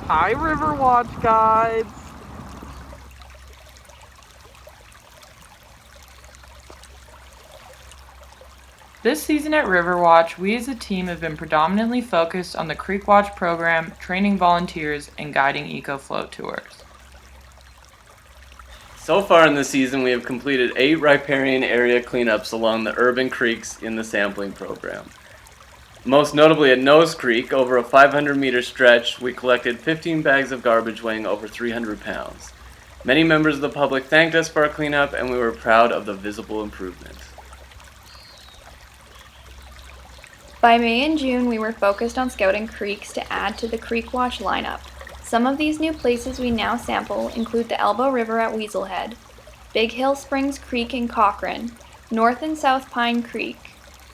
Hi, Riverwatch guides! This season at Riverwatch, we as a team have been predominantly focused on the Creek Watch program, training volunteers, and guiding EcoFloat tours. So far in the season, we have completed 8 riparian area cleanups along the urban creeks in the sampling program. Most notably at Nose Creek, over a 500-meter stretch, we collected 15 bags of garbage weighing over 300 pounds. Many members of the public thanked us for our cleanup, and we were proud of the visible improvement. By May and June, we were focused on scouting creeks to add to the Creek Watch lineup. Some of these new places we now sample include the Elbow River at Weaselhead, Big Hill Springs Creek in Cochrane, North and South Pine Creek,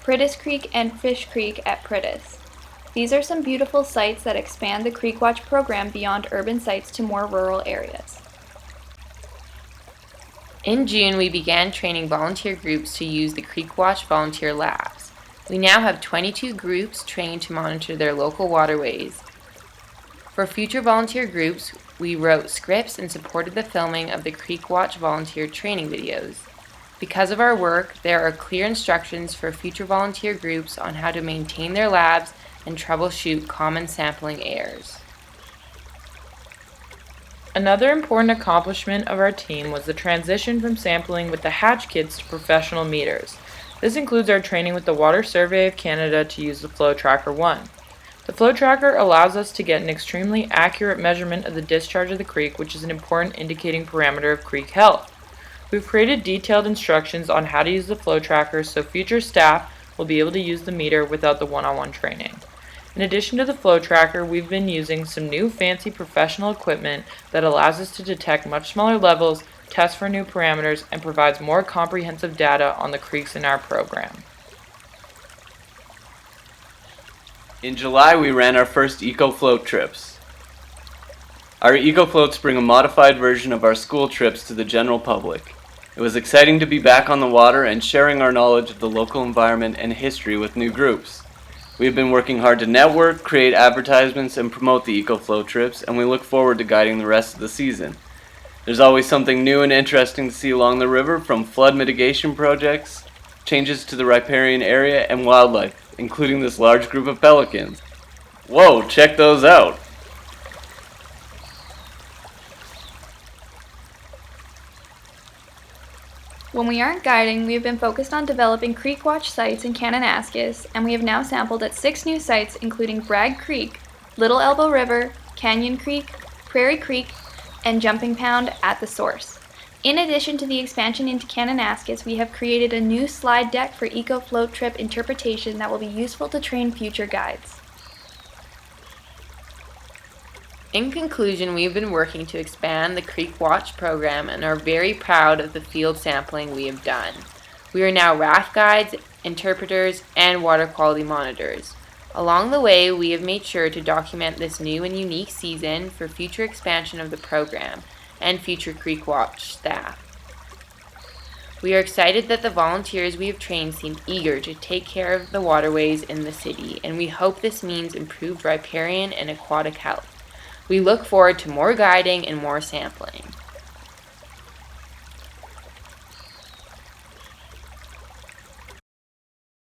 Priddis Creek and Fish Creek at Priddis. These are some beautiful sites that expand the Creek Watch program beyond urban sites to more rural areas. In June, we began training volunteer groups to use the Creek Watch volunteer labs. We now have 22 groups trained to monitor their local waterways. For future volunteer groups, we wrote scripts and supported the filming of the Creek Watch volunteer training videos. Because of our work, there are clear instructions for future volunteer groups on how to maintain their labs and troubleshoot common sampling errors. Another important accomplishment of our team was the transition from sampling with the hatch kits to professional meters. This includes our training with the Water Survey of Canada to use the Flow Tracker 1. The Flow Tracker allows us to get an extremely accurate measurement of the discharge of the creek, which is an important indicating parameter of creek health. We've created detailed instructions on how to use the Flow Tracker so future staff will be able to use the meter without the one-on-one training. In addition to the Flow Tracker, we've been using some new fancy professional equipment that allows us to detect much smaller levels, test for new parameters, and provides more comprehensive data on the creeks in our program. In July, we ran our first EcoFloat trips. Our EcoFloats bring a modified version of our school trips to the general public. It was exciting to be back on the water and sharing our knowledge of the local environment and history with new groups. We have been working hard to network, create advertisements, and promote the EcoFloat trips, and we look forward to guiding the rest of the season. There's always something new and interesting to see along the river, from flood mitigation projects, changes to the riparian area, and wildlife, including this large group of pelicans. Whoa, check those out! When we aren't guiding, we have been focused on developing Creek Watch sites in Kananaskis, and we have now sampled at 6 new sites including Bragg Creek, Little Elbow River, Canyon Creek, Prairie Creek, and Jumping Pound at the source. In addition to the expansion into Kananaskis, we have created a new slide deck for EcoFloat trip interpretation that will be useful to train future guides. In conclusion, we've been working to expand the Creek Watch program and are very proud of the field sampling we have done. We are now raft guides, interpreters, and water quality monitors. Along the way, we have made sure to document this new and unique season for future expansion of the program and future Creek Watch staff. We are excited that the volunteers we have trained seem eager to take care of the waterways in the city, and we hope this means improved riparian and aquatic health. We look forward to more guiding and more sampling.